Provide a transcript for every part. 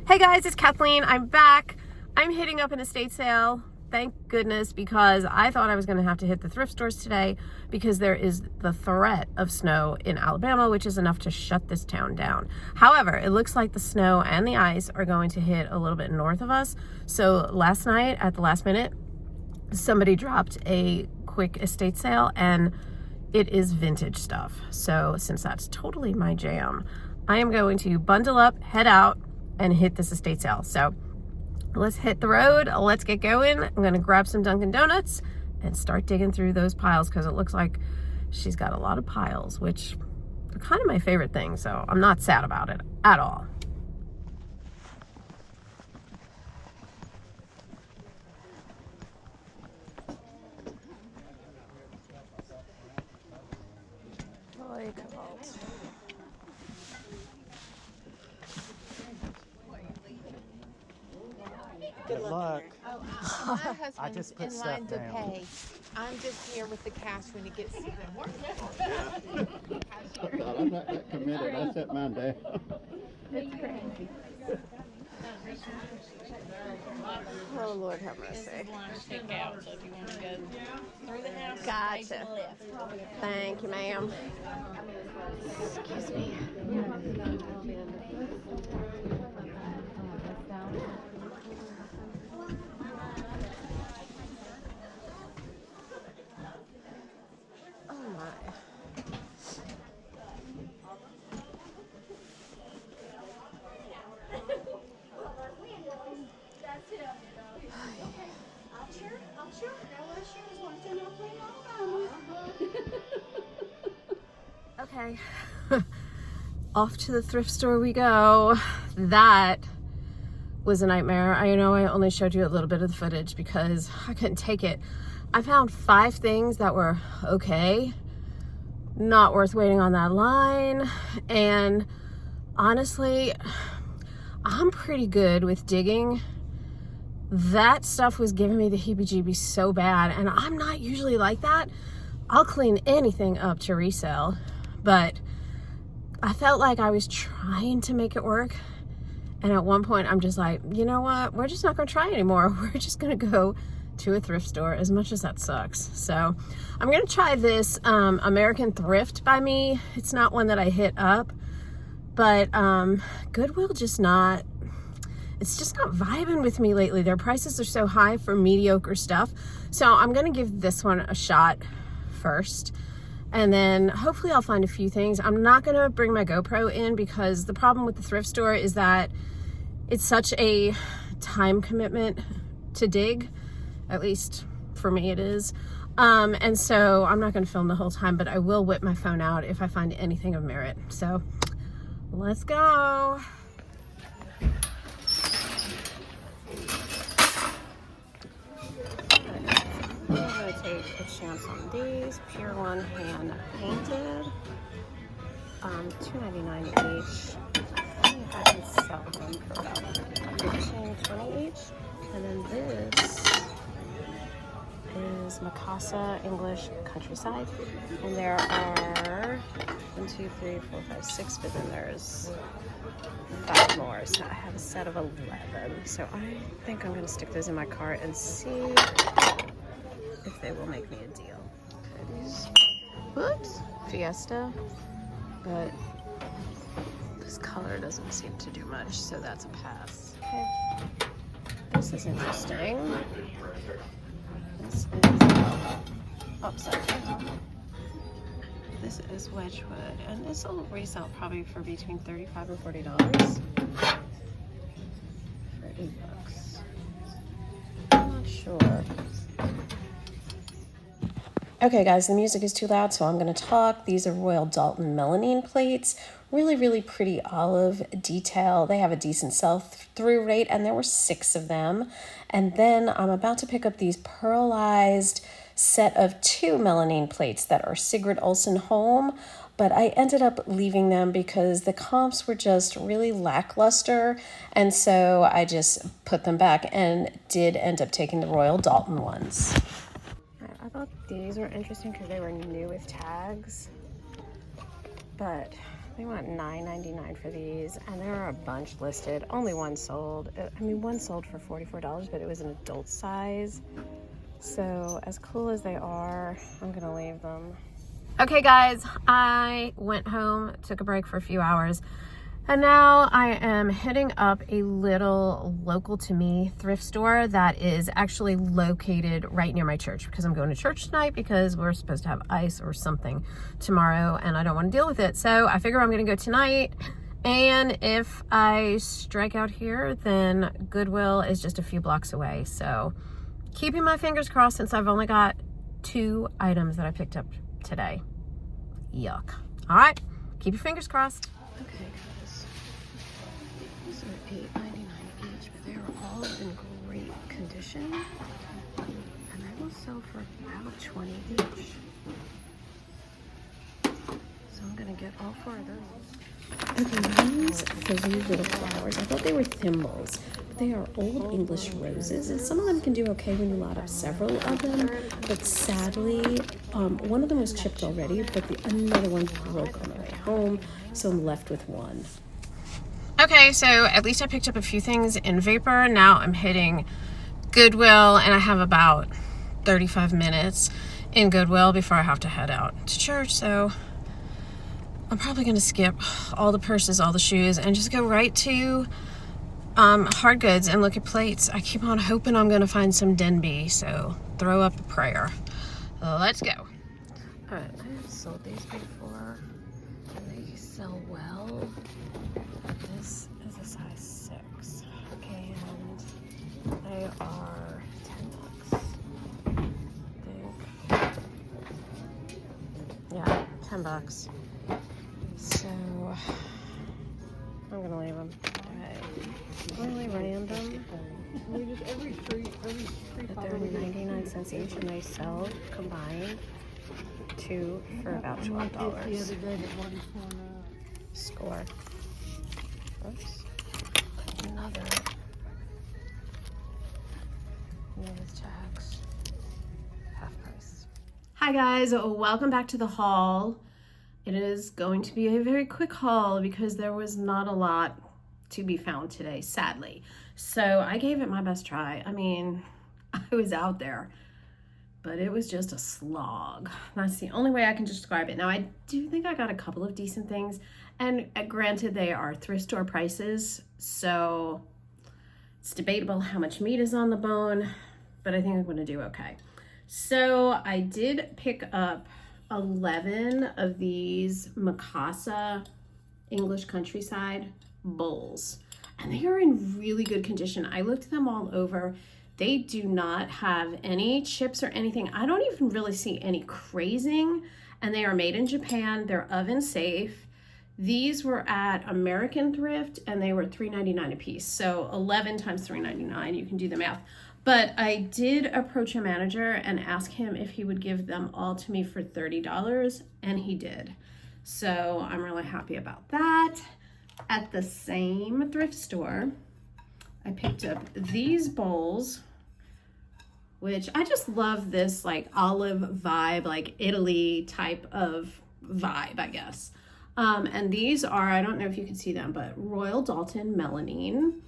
Hey guys, it's Kathleen. I'm back. I'm hitting up an estate sale. Thank goodness, because I thought I was going to have to hit the thrift stores today because there is the threat of snow in Alabama, which is enough to shut this town down. However, it looks like the snow and the ice are going to hit a little bit north of us. So last night at the last minute, somebody dropped a quick estate sale and it is vintage stuff. So since that's totally my jam, I am going to bundle up, head out, and hit this estate sale. So let's hit the road. Let's get going. I'm gonna grab some Dunkin' Donuts and start digging through those piles because it looks like she's got a lot of piles, which are kind of my favorite thing. So I'm not sad about it at all. Good luck. My husband's I just put in line stuff to down. pay. I'm just here with the cash when it gets to them. I'm not that committed. I set mine down. It's crazy. Oh, Lord have mercy. Take out, so if you want to go through the house, Gotcha. take the left. Thank you, ma'am. Excuse me. Oh my. Okay. Off to the thrift store we go. That was a nightmare. I know I only showed you a little bit of the footage because I couldn't take it. I found 5 things that were okay, not worth waiting on that line. And honestly, I'm pretty good with digging. That stuff was giving me the heebie-jeebies so bad, and I'm not usually like that. I'll clean anything up to resell, but I felt like I was trying to make it work. And at one point, I'm just like, you know what? We're just not going to try anymore. We're just going to go to a thrift store, as much as that sucks. So I'm going to try this American Thrift by me. It's not one that I hit up, but Goodwill just not, it's just not vibing with me lately. Their prices are so high for mediocre stuff. So I'm going to give this one a shot first. And then hopefully I'll find a few things. I'm not going to bring my GoPro in because the problem with the thrift store is that it's such a time commitment to dig. At least for me it is. And so I'm not going to film the whole time, but I will whip my phone out if I find anything of merit. So let's go. I'm going to take a chance on these. Pure One hand painted. $2.99 each. I think I can sell them for about $15-20 each. And then this is Mikasa English Countryside. And there are 1, 2, 3, 4, 5, 6, but then there's 5 more. So I have a set of 11. So I think I'm going to stick those in my cart and see if they will make me a deal. Okay, these, whoops, Fiesta, but this color doesn't seem to do much, so that's a pass. Okay, this is interesting. This is upside down. This is Wedgwood, and this will resell probably for between $35 and $40 for $8. I'm not sure. Okay guys, the music is too loud, so I'm going to talk. These are Royal Dalton melamine plates. Really, really pretty olive detail. They have a decent sell-through rate, and there were 6 of them. And then I'm about to pick up these pearlized set of 2 melamine plates that are Sigrid Olsen Home, but I ended up leaving them because the comps were just really lackluster, and so I just put them back and did end up taking the Royal Dalton ones. I thought these were interesting because they were new with tags, but They want $9.99 for these, and there are a bunch listed. Only one sold. I mean, one sold for $44, but it was an adult size. So as cool as they are, I'm gonna leave them. Okay guys, I went home, took a break for a few hours, and now I am hitting up a little local to me thrift store that is actually located right near my church, because I'm going to church tonight because we're supposed to have ice or something tomorrow and I don't want to deal with it. So I figure I'm going to go tonight, and if I strike out here, then Goodwill is just a few blocks away. So keeping my fingers crossed, since I've only got 2 items that I picked up today. Yuck. All right, keep your fingers crossed. Okay guys, these are $8.99 each, but they are all in great condition, and they will sell for about $20 each. So I'm gonna get all 4 of those. Okay, these fuzzy little flowers, I thought they were thimbles. They are old English roses, and some of them can do okay when you lot up several of them, but sadly, one of them was chipped already, but another one broke on the way home, so I'm left with 1. Okay, so at least I picked up a few things in Vapor. Now I'm hitting Goodwill, and I have about 35 minutes in Goodwill before I have to head out to church, so I'm probably going to skip all the purses, all the shoes, and just go right to hard goods and look at plates. I keep on hoping I'm going to find some Denby, so throw up a prayer. Let's go. All right, I have sold these before, and they sell well. This is a size 6, and they are $10. I think. Yeah, $10. So I'm gonna leave them. Really random. But they're 99 cents each, and they sell combined 2 for about $12. Score. Oops. Another tax. Half price. Hi guys, welcome back to the haul. It is going to be a very quick haul because there was not a lot to be found today, sadly. So I gave it my best try. I mean, I was out there, but it was just a slog. That's the only way I can describe it. Now, I do think I got a couple of decent things, and granted, they are thrift store prices, so it's debatable how much meat is on the bone, but I think I'm gonna do okay. So I did pick up 11 of these Mikasa English Countryside bowls, and they are in really good condition. I looked them all over. They do not have any chips or anything. I don't even really see any crazing, and they are made in Japan. They're oven safe. These were at American Thrift, and they were $3.99 a piece. So 11 times $3.99, you can do the math. But I did approach a manager and ask him if he would give them all to me for $30, and he did. So I'm really happy about that. At the same thrift store, I picked up these bowls, which I just love this like olive vibe, like Italy type of vibe, I guess. And these are, I don't know if you can see them, but Royal Dalton Melamine.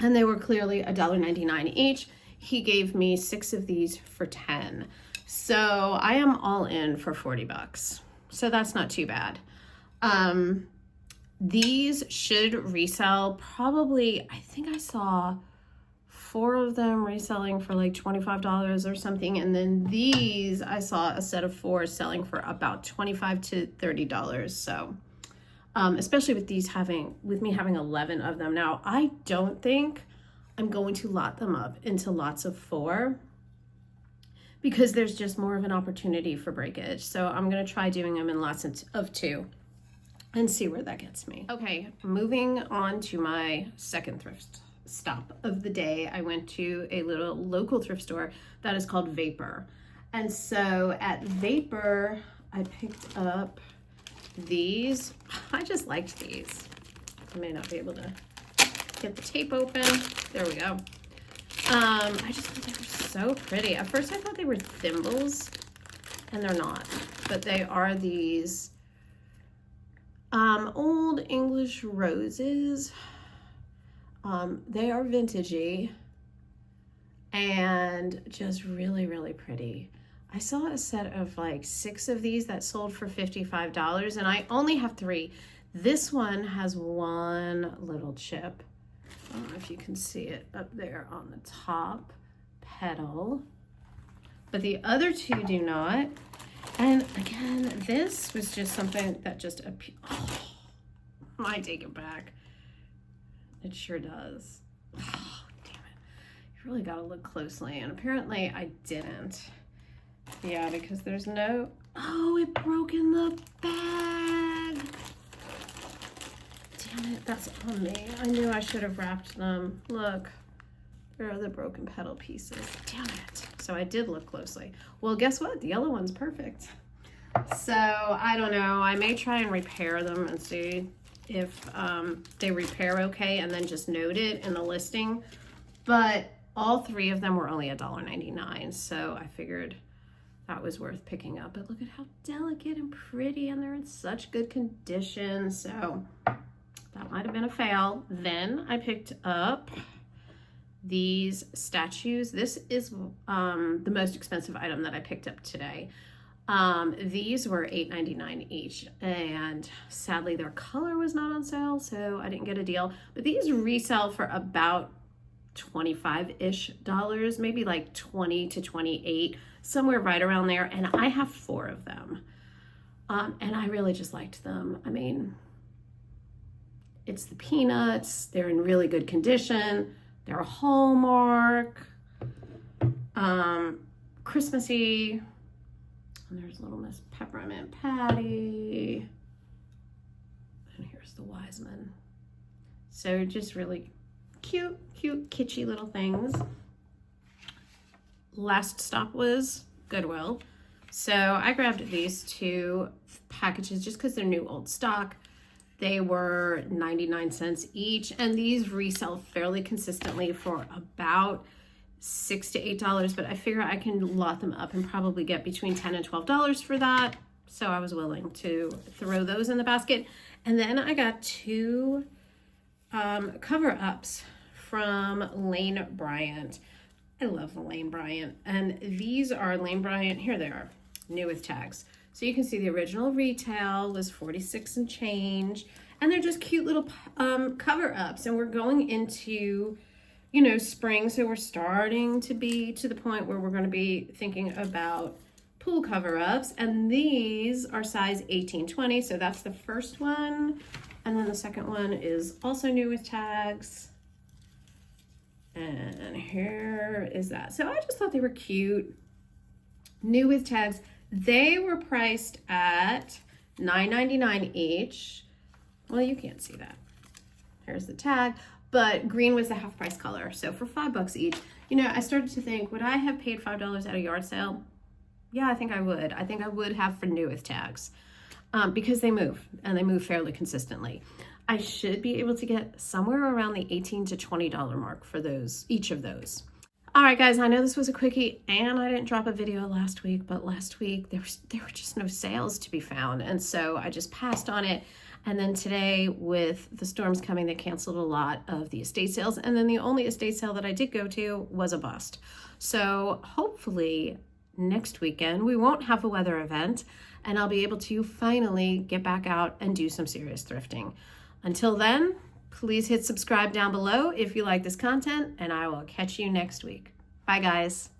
And they were clearly $1.99 each. He gave me 6 of these for $10. So I am all in for $40. So that's not too bad. These should resell probably, I think I saw 4 of them reselling for like $25 or something. And then these, I saw a set of 4 selling for about $25 to $30. So, especially with these with me having 11 of them. Now, I don't think I'm going to lot them up into lots of 4 because there's just more of an opportunity for breakage. So I'm going to try doing them in lots of 2 and see where that gets me. Okay, moving on to my second thrift stop of the day. I went to a little local thrift store that is called Vapor. And so at Vapor, I picked up these. I just liked these. I may not be able to get the tape open. There we go. I just thought they were so pretty. At first I thought they were thimbles, and they're not, but they are these Old English roses. They are vintagey and just really, really pretty. I saw a set of like 6 of these that sold for $55 and I only have 3. This one has one little chip. I don't know if you can see it up there on the top petal, but the other 2 do not. And again, this was just something that just appeared. Oh, I take it back. It sure does. Oh, damn it. You really got to look closely. And apparently I didn't. Yeah, because there's no... Oh, it broke in the bag. Damn it, that's on me. I knew I should have wrapped them. Look, there are the broken petal pieces. Damn it. So I did look closely. Well, guess what? The yellow one's perfect. So I don't know. I may try and repair them and see if they repair okay and then just note it in the listing. But all 3 of them were only $1.99. So I figured that was worth picking up. But look at how delicate and pretty, and they're in such good condition. So that might have been a fail. Then I picked up these statues. This is the most expensive item that I picked up today. These were $8.99 each, and sadly their color was not on sale, so I didn't get a deal. But these resell for about $25-ish, maybe like 20 to 28, somewhere right around there. And I have 4 of them, and I really just liked them. I mean, it's the peanuts. They're in really good condition. They're a Hallmark, Christmassy. And there's little Miss Peppermint Patty. And here's the Wiseman. So just really cute, kitschy little things. Last stop was Goodwill. So I grabbed these 2 packages just because they're new old stock. They were 99 cents each, and these resell fairly consistently for about $6 to $8, but I figure I can lot them up and probably get between $10 and $12 for that. So I was willing to throw those in the basket. And then I got 2 cover-ups from Lane Bryant. I love Lane Bryant. And these are Lane Bryant, here they are, new with tags. So you can see the original retail was $46 and change. And they're just cute little cover-ups. And we're going into, you know, spring. So we're starting to be to the point where we're going to be thinking about pool cover-ups. And these are size 18-20. So that's the first one. And then the second one is also new with tags. And here is that. So I just thought they were cute. New with tags. They were priced at $9.99 each. Well, you can't see that. Here's the tag, but green was the half price color. So for $5 each, you know, I started to think, would I have paid $5 at a yard sale? Yeah, I think I would. I think I would have for new with tags because they move, and they move fairly consistently. I should be able to get somewhere around the $18 to $20 mark for those, each of those. All right, guys, I know this was a quickie and I didn't drop a video last week, but last week there were just no sales to be found. And so I just passed on it. And then today with the storms coming, they canceled a lot of the estate sales. And then the only estate sale that I did go to was a bust. So hopefully next weekend, we won't have a weather event and I'll be able to finally get back out and do some serious thrifting. Until then, please hit subscribe down below if you like this content, and I will catch you next week. Bye, guys.